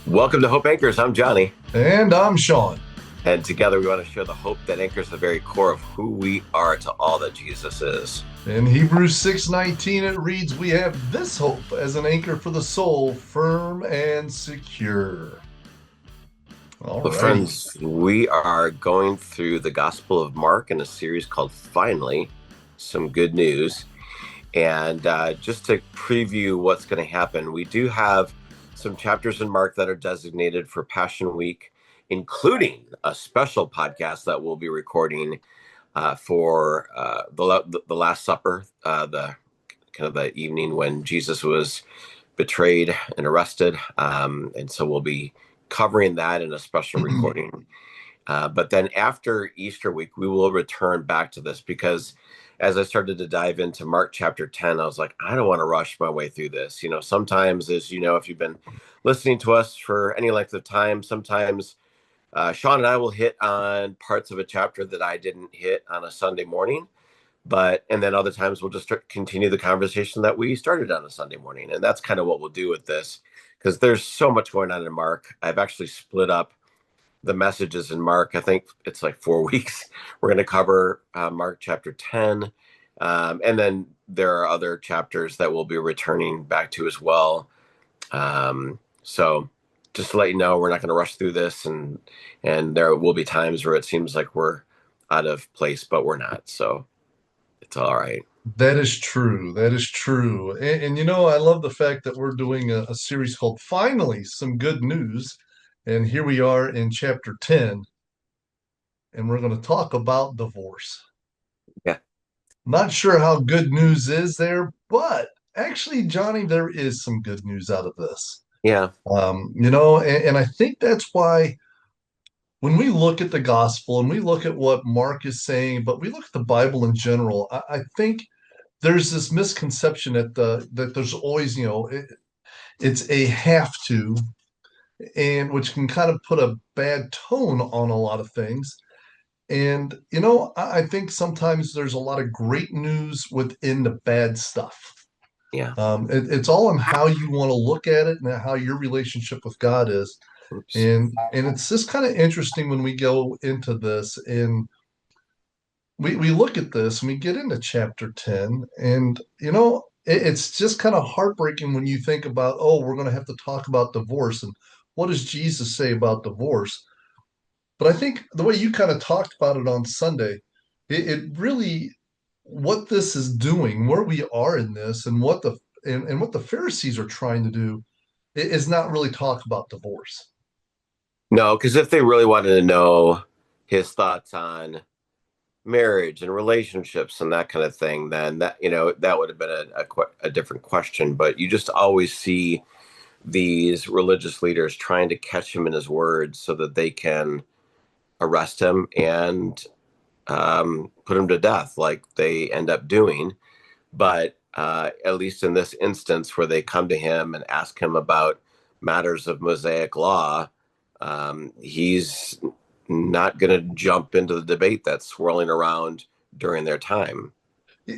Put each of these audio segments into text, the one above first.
Welcome to Hope Anchors. I'm Johnny. And I'm Sean. And together we want to show the hope that anchors the very core of who we are to all that Jesus is. In Hebrews 6:19 it reads, "We have this hope as an anchor for the soul, firm and secure." All So, righty. friends, we are going through the Gospel of Mark in a series called Finally, Some Good News. And just to preview what's going to happen, we do have some chapters in Mark that are designated for Passion Week, including a special podcast that we'll be recording for the Last Supper, the kind of the evening when Jesus was betrayed and arrested. And so we'll be covering that in a special recording. But then after Easter week, we will return back to this because as I started to dive into Mark chapter 10, I was like, I don't want to rush my way through this. You know, sometimes, as you know, if you've been listening to us for any length of time, sometimes Sean and I will hit on parts of a chapter that I didn't hit on a Sunday morning. And then other times we'll just continue the conversation that we started on a Sunday morning. And that's kind of what we'll do with this because there's so much going on in Mark. I've actually split up the messages in Mark. I think it's like 4 weeks. We're going to cover Mark chapter 10. And then there are other chapters that we'll be returning back to as well. So just to let you know, we're not going to rush through this, and there will be times where it seems like we're out of place, but we're not. So it's all right. That is true. That is true. And I love the fact that we're doing a series called Finally Some Good News. And here we are in chapter 10, and we're going to talk about divorce. Yeah. Not sure how good news is there, but actually, Johnny, there is some good news out of this. Yeah. And I think that's why when we look at the gospel and we look at what Mark is saying, but we look at the Bible in general, I think there's this misconception that there's always, it's a have to, and which can kind of put a bad tone on a lot of things. And I think sometimes there's a lot of great news within the bad stuff. Yeah. It's all on how you want to look at it and how your relationship with God is. Oops. And it's just kind of interesting when we go into this and we look at this and we get into chapter 10, and it's just kind of heartbreaking when you think about, oh, we're going to have to talk about divorce and what does Jesus say about divorce. But I think the way you kind of talked about it on Sunday, it really, what this is doing, where we are in this, and what the Pharisees are trying to do is not really talk about divorce. No, because if they really wanted to know his thoughts on marriage and relationships and that kind of thing, then that would have been a different question. But you just always see these religious leaders trying to catch him in his words so that they can arrest him and put him to death, like they end up doing. But at least in this instance, where they come to him and ask him about matters of Mosaic law, he's not going to jump into the debate that's swirling around during their time.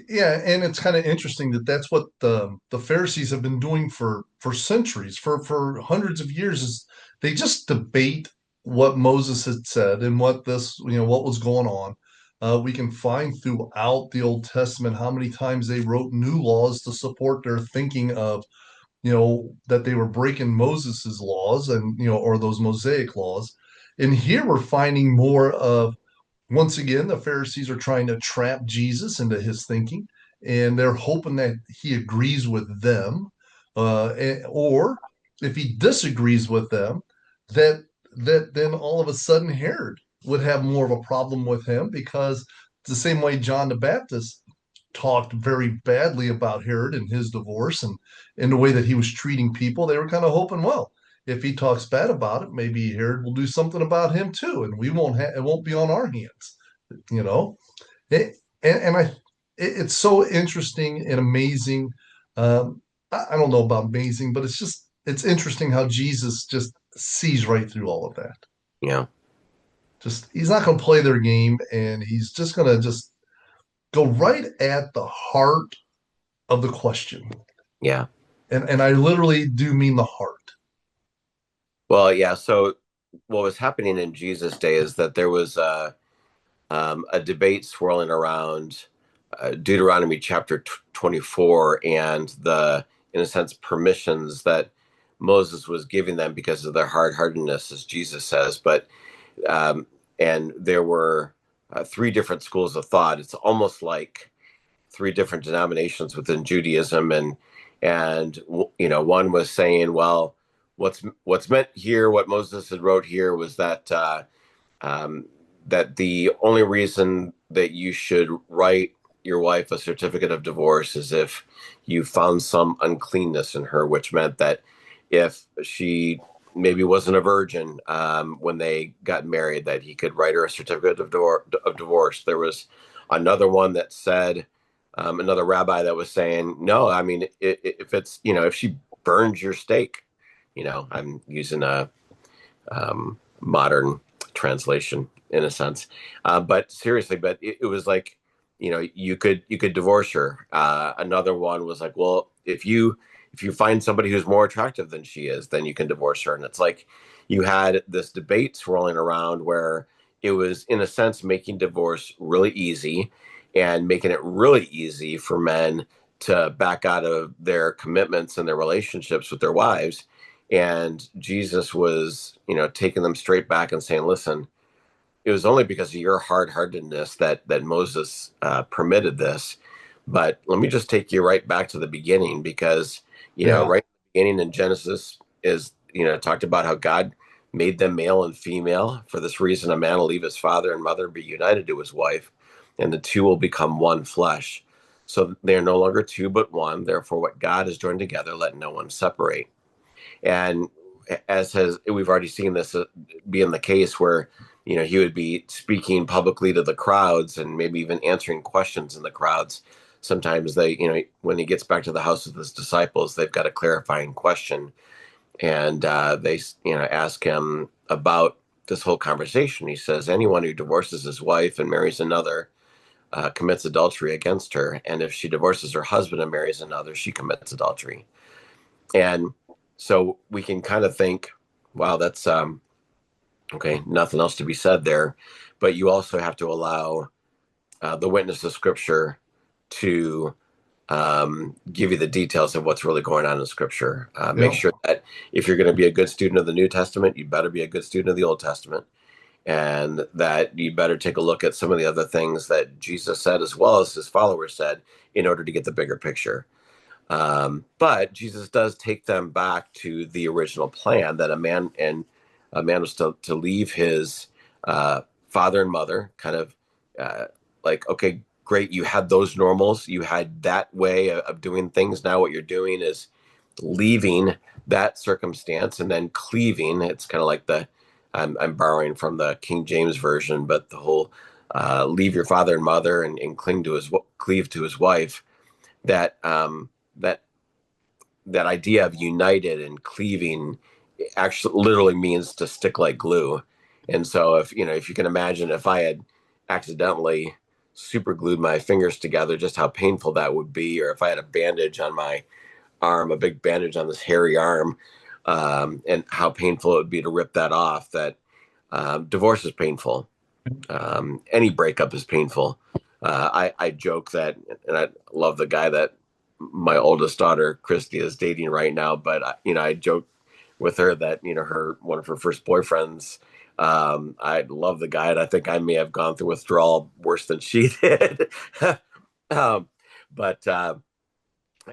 Yeah, and it's kind of interesting that that's what the Pharisees have been doing for centuries, for hundreds of years, is they just debate what Moses had said and what was going on. We can find throughout the Old Testament how many times they wrote new laws to support their thinking of, that they were breaking Moses's laws and, or those Mosaic laws. And here we're finding more of, once again, the Pharisees are trying to trap Jesus into his thinking, and they're hoping that he agrees with them, or if he disagrees with them, that then all of a sudden Herod would have more of a problem with him, because it's the same way John the Baptist talked very badly about Herod and his divorce and in the way that he was treating people. They were kind of hoping, well, if he talks bad about it, maybe Herod will do something about him too, and we won't have it won't be on our hands, you know. It, it's so interesting and amazing. I don't know about amazing, but it's interesting how Jesus just sees right through all of that. Yeah. Just he's not going to play their game, and he's just going to just go right at the heart of the question. Yeah. And I literally do mean the heart. Well, yeah. So what was happening in Jesus' day is that there was a debate swirling around Deuteronomy chapter 24 and in a sense, permissions that Moses was giving them because of their hard heartedness, as Jesus says. But um, and there were three different schools of thought. It's almost like three different denominations within Judaism, and one was saying, well, what's meant here, what Moses had wrote here was um, that the only reason that you should write your wife a certificate of divorce is if you found some uncleanness in her, which meant that if she maybe wasn't a virgin when they got married, that he could write her a certificate of divorce. There was another one that said, another rabbi that was saying, no, I mean, if it's, if she burns your steak, I'm using a modern translation in a sense. But seriously, but it was like, you could divorce her. Another one was like, well, if you find somebody who's more attractive than she is, then you can divorce her. And it's like you had this debate swirling around where it was, in a sense, making divorce really easy and making it really easy for men to back out of their commitments and their relationships with their wives. And Jesus was, taking them straight back and saying, listen, it was only because of your hard-heartedness that Moses permitted this. But let me just take you right back to the beginning, because Yeah. right in the beginning in Genesis is talked about how God made them male and female. For this reason, a man will leave his father and mother and be united to his wife, and the two will become one flesh. So they are no longer two but one. Therefore, what God has joined together, let no one separate. And as has we've already seen this being the case where he would be speaking publicly to the crowds and maybe even answering questions in the crowds. Sometimes they, when he gets back to the house with his disciples, they've got a clarifying question, and they, ask him about this whole conversation. He says, anyone who divorces his wife and marries another commits adultery against her, and if she divorces her husband and marries another, she commits adultery. And so we can kind of think, wow, that's okay, nothing else to be said there. But you also have to allow the witness of Scripture to give you the details of what's really going on in Scripture. Make Yeah. sure that if you're going to be a good student of the New Testament, you better be a good student of the Old Testament. And that you better take a look at some of the other things that Jesus said, as well as his followers said, in order to get the bigger picture. But Jesus does take them back to the original plan that a man was to leave his father and mother, kind of uh, like, okay, great, you had those normals, you had that way of doing things. Now what you're doing is leaving that circumstance and then cleaving. It's kind of like I'm borrowing from the King James version, but the whole leave your father and mother and cleave to his wife. That that idea of united and cleaving actually literally means to stick like glue. And so if you can imagine, if I had accidentally super glued my fingers together, just how painful that would be, or if I had a bandage on my arm, a big bandage on this hairy arm, and how painful it would be to rip that off. That divorce is painful. Any breakup is painful. I joke that, and I love the guy that my oldest daughter Christy is dating right now. But I joke with her that her one of her first boyfriends. I love the guy, and I think I may have gone through withdrawal worse than she did. um, but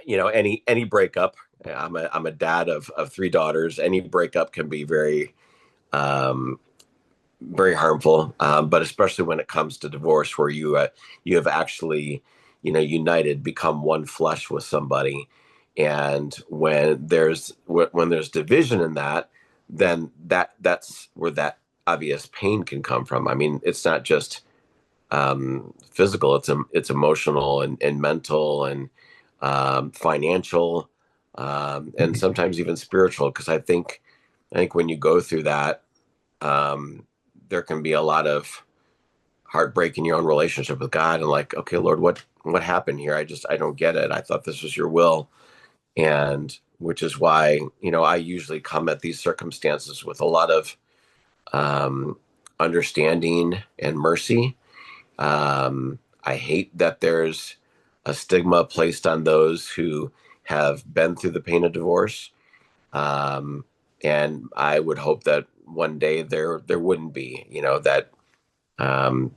any breakup. I'm a dad of three daughters. Any breakup can be um, very harmful, but especially when it comes to divorce, where you have actually united, become one flesh with somebody. And when there's division in that, then that's where that obvious pain can come from. I mean, it's not just physical; it's emotional and mental and financial, and sometimes even spiritual. Because I think when you go through that, um, there can be a lot of heartbreak in your own relationship with God, and like, okay, Lord, what happened here? I don't get it. I thought this was your will. And which is why, I usually come at these circumstances with a lot of um, understanding and mercy. I hate that there's a stigma placed on those who have been through the pain of divorce. Um, and I would hope that one day there wouldn't be, that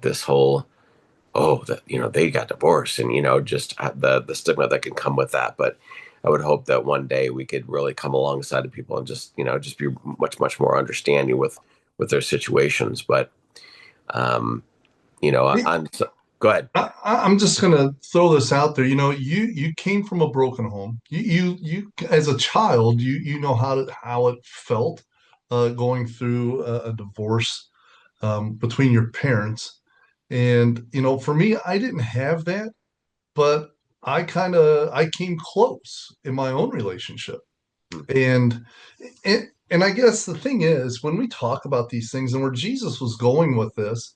this whole, oh, that they got divorced, and just the stigma that can come with that. But I would hope that one day we could really come alongside of people and just be much more understanding with their situations. But um, on go ahead. I'm just gonna throw this out there. You came from a broken home. You as a child, you know how it felt going through a divorce between your parents. And for me, I didn't have that, but I came close in my own relationship. And and I guess the thing is, when we talk about these things and where Jesus was going with this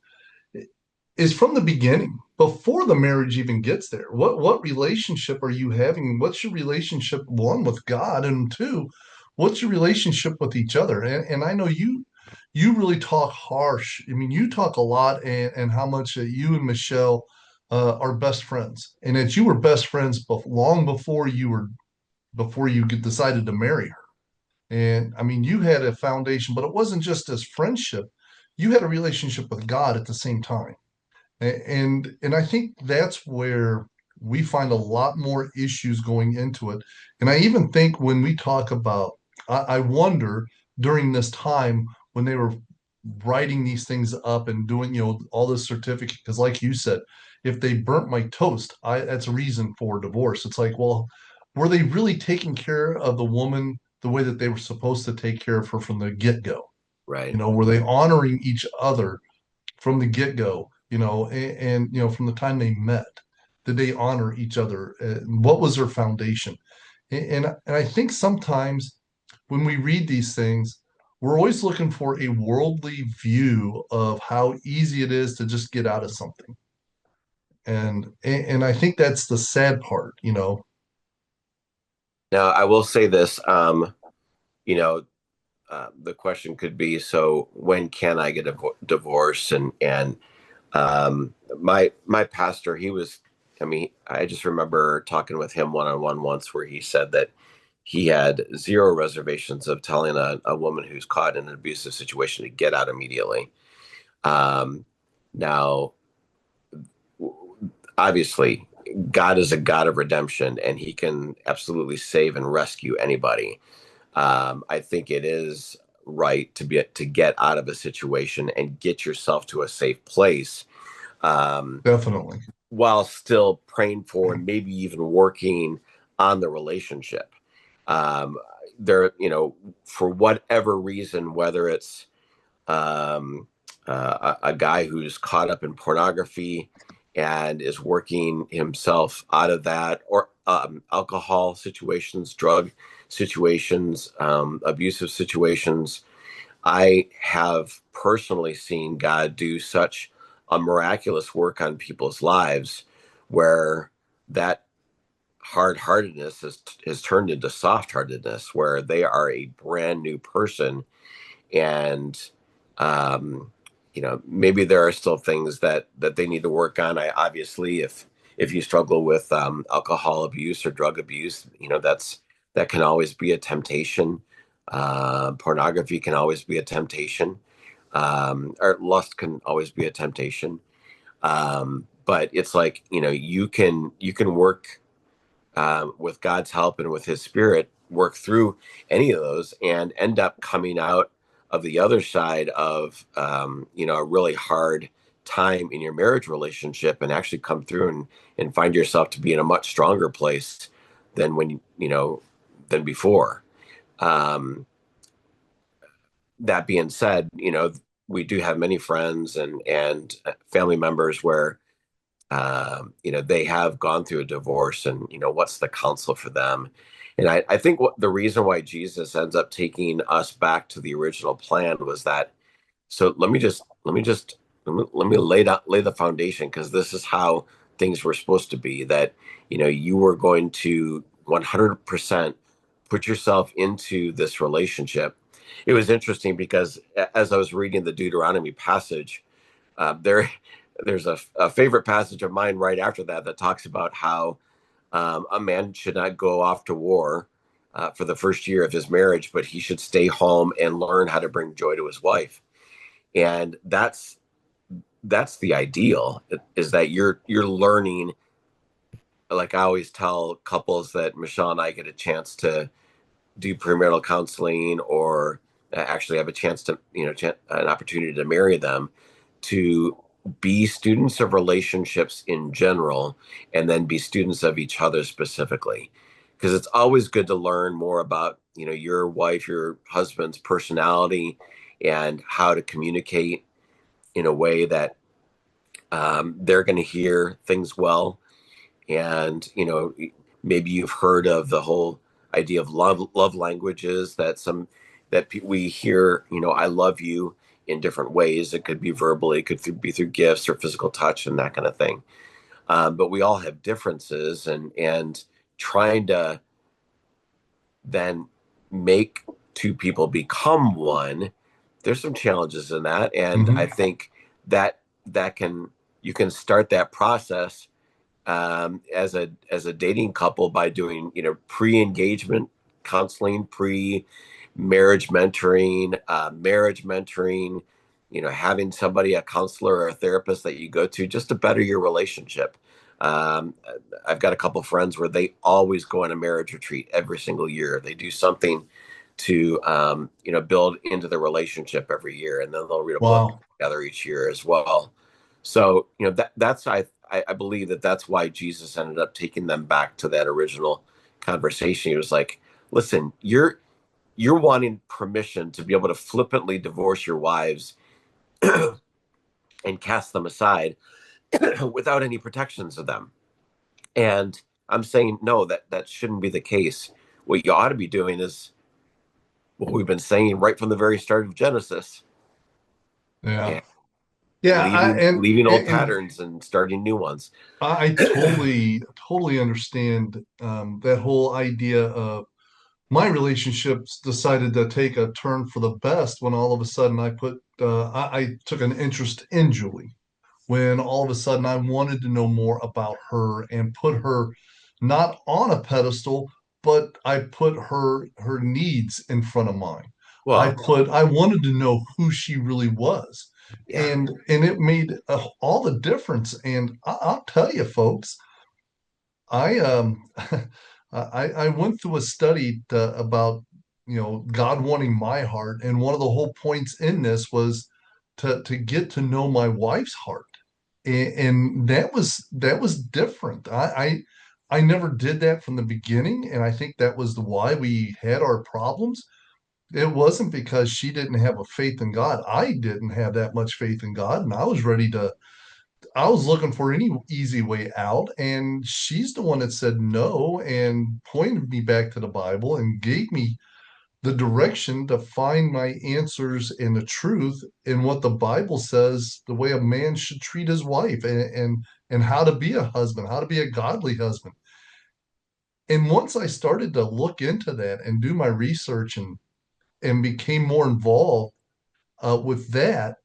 is from the beginning, before the marriage even gets there. What relationship are you having? What's your relationship, one, with God, and two, what's your relationship with each other? And I know you really talk harsh. I mean, you talk a lot, and how much you and Michelle are best friends, and that you were best friends long before you decided to marry her. And I mean, you had a foundation, but it wasn't just as friendship. You had a relationship with God at the same time. And I think that's where we find a lot more issues going into it. And I even think when we talk about, I wonder during this time when they were writing these things up and doing, all this certificate, because like you said, if they burnt my toast, that's a reason for divorce. It's like, well, were they really taking care of the woman the way that they were supposed to take care of her from the get-go? Right. Were they honoring each other from the get-go, and from the time they met? Did they honor each other? What was their foundation? And I think sometimes when we read these things, we're always looking for a worldly view of how easy it is to just get out of something. And I think that's the sad part. Now, I will say this. You know, the question could be, so when can I get a divorce? And my pastor, he was, I mean, I just remember talking with him one on one once, where he said that he had zero reservations of telling a woman who's caught in an abusive situation to get out immediately. Um, Now, obviously, God is a God of redemption, and He can absolutely save and rescue anybody. I think it is right to get out of a situation and get yourself to a safe place, um, Definitely. while still praying for and maybe even working on the relationship. Um, for whatever reason, whether it's a guy who's caught up in pornography and is working himself out of that, or alcohol situations, drug situations, abusive situations. I have personally seen God do such a miraculous work on people's lives where that hard heartedness has turned into soft heartedness, where they are a brand new person. And maybe there are still things that they need to work on. I obviously, if you struggle with alcohol abuse or drug abuse, that can always be a temptation. Pornography can always be a temptation. Or lust can always be a temptation. But it's like, you can work, with God's help and with His Spirit, work through any of those and end up coming out of the other side of, a really hard time in your marriage relationship, and actually come through and find yourself to be in a much stronger place than than before. Um, that being said, we do have many friends and family members where they have gone through a divorce, and what's the counsel for them. And I think what the reason why Jesus ends up taking us back to the original plan was that, so let me lay the foundation, because this is how things were supposed to be, that you were going to 100% put yourself into this relationship. It was interesting because as I was reading the Deuteronomy passage, there's a favorite passage of mine right after that that talks about how a man should not go off to war for the first year of his marriage, but he should stay home and learn how to bring joy to his wife. And that's the ideal, is that you're learning. Like I always tell couples that Michelle and I get a chance to do premarital counseling, or actually have a chance to, an opportunity to marry them, to be students of relationships in general, and then be students of each other specifically. Because it's always good to learn more about, your wife, your husband's personality, and how to communicate in a way that they're going to hear things well. And maybe you've heard of the whole idea of love languages, that we hear, I love you in different ways. It could be verbally, it could be through gifts or physical touch and that kind of thing. But we all have differences, and trying to then make two people become one, there's some challenges in that. And I Hmm. think that you can start that process as a dating couple by doing, pre-engagement counseling, marriage mentoring, having somebody, a counselor or a therapist that you go to, just to better your relationship. um, I've got a couple friends where they always go on a marriage retreat every single year. They do something to build into the relationship every year, and then they'll read a book Wow. together each year as well. So that's I believe that that's why Jesus ended up taking them back to that original conversation. He was like, listen, you're wanting permission to be able to flippantly divorce your wives and cast them aside without any protections of them. And I'm saying, no, that shouldn't be the case. What you ought to be doing is what we've been saying right from the very start of Genesis, Yeah. and Yeah. leaving old And patterns and starting new ones. I totally understand that whole idea of my relationships decided to take a turn for the best when all of a sudden I took an interest in Julie. When all of a sudden I wanted to know more about her and put her not on a pedestal, but I put her needs in front of mine. Well, I wanted to know who she really was. yeah. And it made all the difference. And I'll tell you, folks, I I went through a study about God wanting my heart, and one of the whole points in this was to get to know my wife's heart, and that was different. I never did that from the beginning, and I think that was the why we had our problems. It wasn't because she didn't have a faith in God. I didn't have that much faith in God, and I was looking for any easy way out, and she's the one that said no and pointed me back to the Bible and gave me the direction to find my answers in the truth in what the Bible says, the way a man should treat his wife, and how to be a husband, how to be a godly husband. And once I started to look into that and do my research and became more involved with that,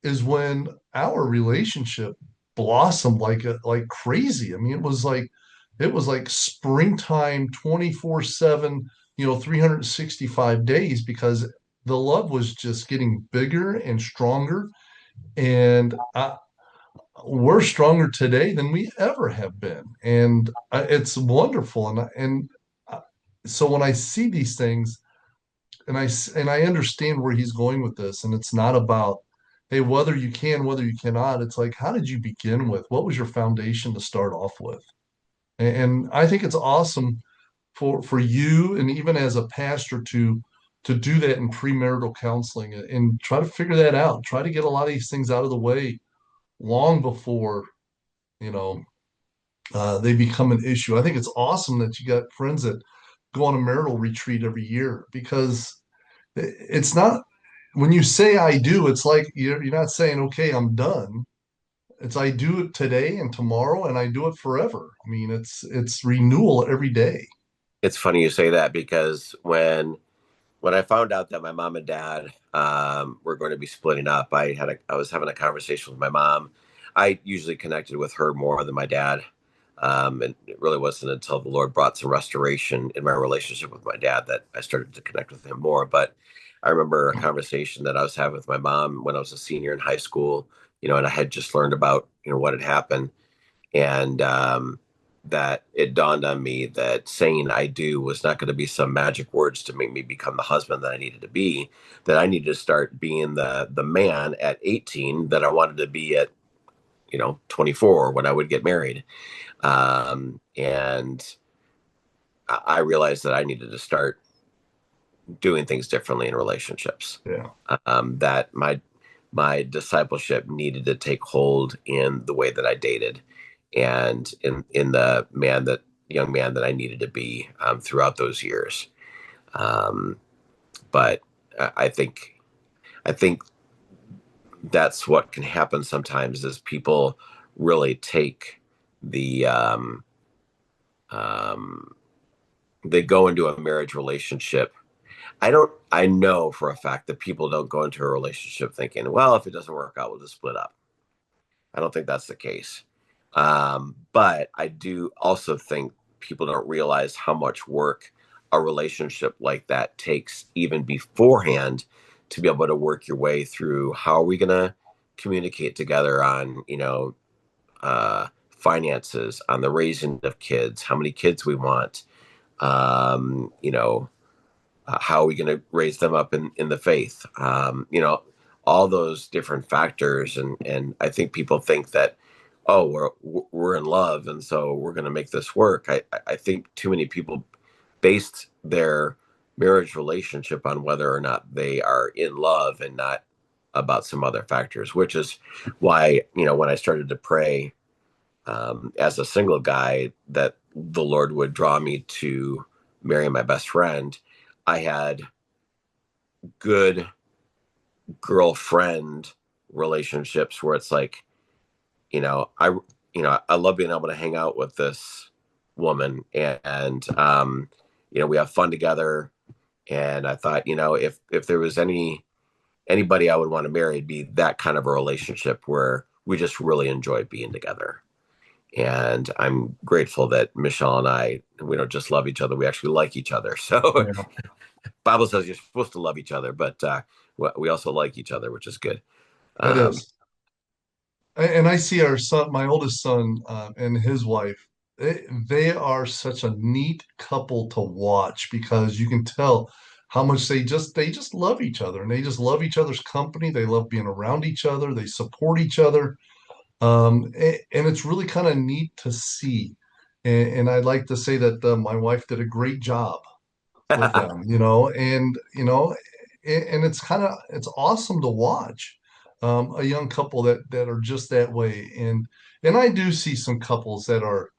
is when our relationship blossomed like crazy. I mean, it was like springtime 24/7, 365 days, because the love was just getting bigger and stronger. And we're stronger today than we ever have been. And it's wonderful. Uh, so when I see these things, and I understand where he's going with this, and it's not about, hey, whether you can, whether you cannot. It's like, how did you begin with? What was your foundation to start off with? And I think it's awesome for you, and even as a pastor, to do that in premarital counseling and try to figure that out. Try to get a lot of these things out of the way long before you know they become an issue. I think it's awesome that you got friends that go on a marital retreat every year, because it's not, when you say I do, it's like you're not saying, okay, I'm done. It's I do it today and tomorrow, and I do it forever. I mean, it's renewal every day. It's funny you say that because when I found out that my mom and dad were going to be splitting up, I was having a conversation with my mom. I usually connected with her more than my dad, and it really wasn't until the Lord brought some restoration in my relationship with my dad that I started to connect with him more. But I remember a conversation that I was having with my mom when I was a senior in high school, and I had just learned about what had happened, and that it dawned on me that saying I do was not going to be some magic words to make me become the husband that I needed to be, that I needed to start being the man at 18 that I wanted to be at 24 when I would get married. And I realized that I needed to start doing things differently in relationships. Yeah. That my discipleship needed to take hold in the way that I dated, and in the young man that I needed to be throughout those years. Um, but I think that's what can happen sometimes is people really take the um, they go into a marriage relationship. I know for a fact that people don't go into a relationship thinking, well, if it doesn't work out, we'll just split up. I don't think that's the case. But I do also think people don't realize how much work a relationship like that takes even beforehand to be able to work your way through how are we going to communicate together on, finances, on the raising of kids, how many kids we want, um, you know, how are we going to raise them up in the faith? All those different factors, and I think people think that, oh, we're in love, and so we're going to make this work. I think too many people based their marriage relationship on whether or not they are in love and not about some other factors, which is why when I started to pray as a single guy that the Lord would draw me to marry my best friend. I had good girlfriend relationships where it's like, I love being able to hang out with this woman, and we have fun together. And I thought, if there was anybody I would want to marry, it'd be that kind of a relationship where we just really enjoy being together. And I'm grateful that Michelle and we don't just love each other, we actually like each other. So Yeah, Bible says you're supposed to love each other, but we also like each other, which is good. it Um, is. And I see our son, my oldest son, and his wife. They are such a neat couple to watch because you can tell how much they just love each other and they just love each other's company. They love being around each other. They support each other. And it's really kind of neat to see. And I'd like to say that my wife did a great job with them, and it's awesome to watch a young couple that are just that way. And I do see some couples that are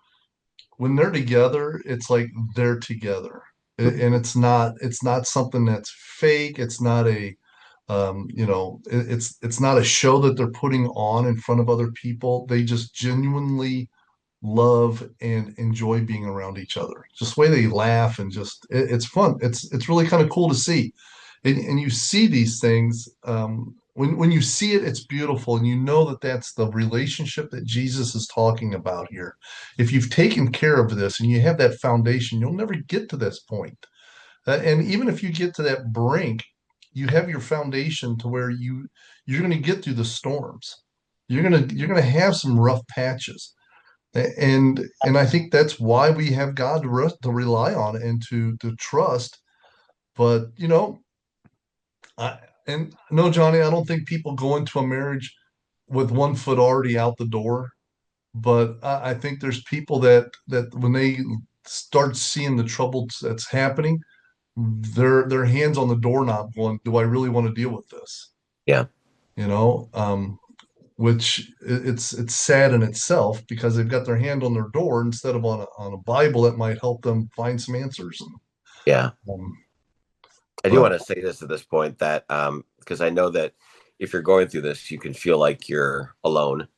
when they're together, it's like they're together. And it's not something that's fake. It's not it's not a show that they're putting on in front of other people. They just genuinely love and enjoy being around each other. Just the way they laugh and it's fun. It's really kind of cool to see. And you see these things when you see it, it's beautiful, and you know that that's the relationship that Jesus is talking about here. If you've taken care of this and you have that foundation, you'll never get to this point. And even if you get to that brink, you have your foundation to where you're going to get through the storms. You're going to have some rough patches, and I think that's why we have God to rely on and to trust. But I and no, Johnny, I don't think people go into a marriage with one foot already out the door. But I think there's people that when they start seeing the trouble that's happening, their hands on the doorknob going, do I really want to deal with this? yeah, You know, which it's sad in itself because they've got their hand on their door instead of on a Bible that might help them find some answers. yeah. Um, I do but want to say this at this point that because I know that if you're going through this, you can feel like you're alone.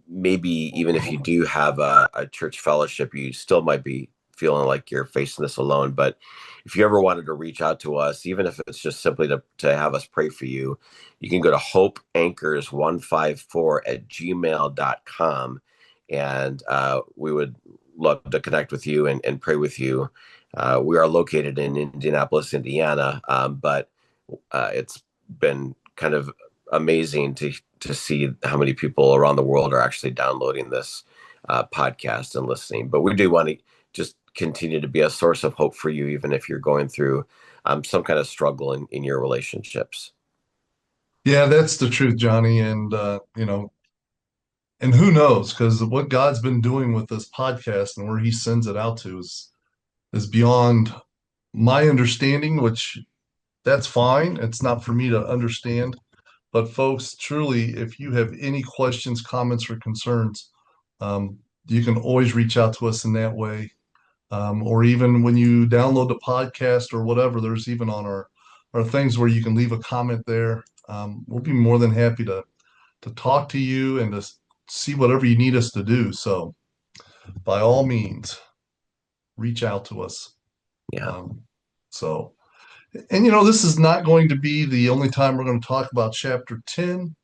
Maybe even if you do have a church fellowship, you still might be feeling like you're facing this alone. But if you ever wanted to reach out to us, even if it's just simply to have us pray for you, you can go to hopeanchors154@gmail.com. And we would love to connect with you and pray with you. We are located in Indianapolis, Indiana, but it's been kind of amazing to see how many people around the world are actually downloading this podcast and listening. But we do want to just continue to be a source of hope for you, even if you're going through some kind of struggle in your relationships. Yeah, that's the truth, Johnny. And and who knows? Because what God's been doing with this podcast and where He sends it out to is beyond my understanding, which that's fine. It's not for me to understand. But folks, truly, if you have any questions, comments, or concerns, you can always reach out to us in that way. Or even when you download the podcast or whatever, there's even on our things where you can leave a comment there. We'll be more than happy to talk to you and to see whatever you need us to do. So by all means, reach out to us. Yeah. So, and this is not going to be the only time we're going to talk about chapter 10.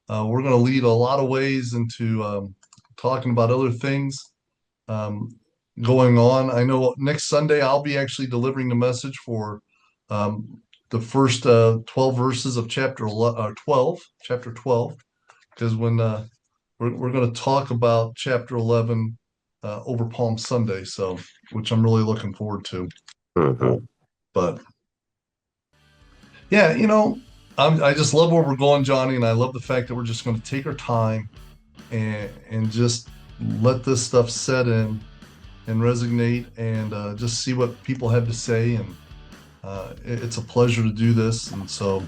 We're going to lead a lot of ways into talking about other things going on. I know next Sunday I'll be actually delivering the message for the first 12 verses of chapter 12, because when we're going to talk about chapter 11 over Palm Sunday, so which I'm really looking forward to. Mm-hmm. But yeah, I just love where we're going, Johnny, and I love the fact that we're just going to take our time and just let this stuff set in and resonate and just see what people have to say. And it's a pleasure to do this. And so,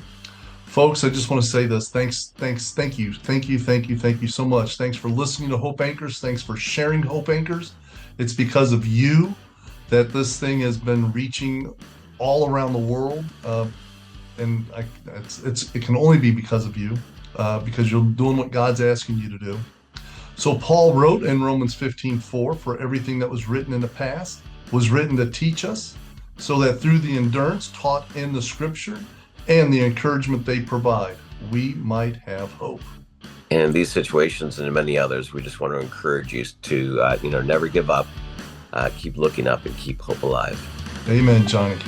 folks, I just want to say this. Thank you so much. Thanks for listening to Hope Anchors. Thanks for sharing Hope Anchors. It's because of you that this thing has been reaching all around the world. And it can only be because of you, because you're doing what God's asking you to do. So Paul wrote in Romans 15:4, for everything that was written in the past was written to teach us, so that through the endurance taught in the scripture and the encouragement they provide, we might have hope. And in these situations and in many others, we just want to encourage you to, never give up, keep looking up and keep hope alive. Amen, Johnny.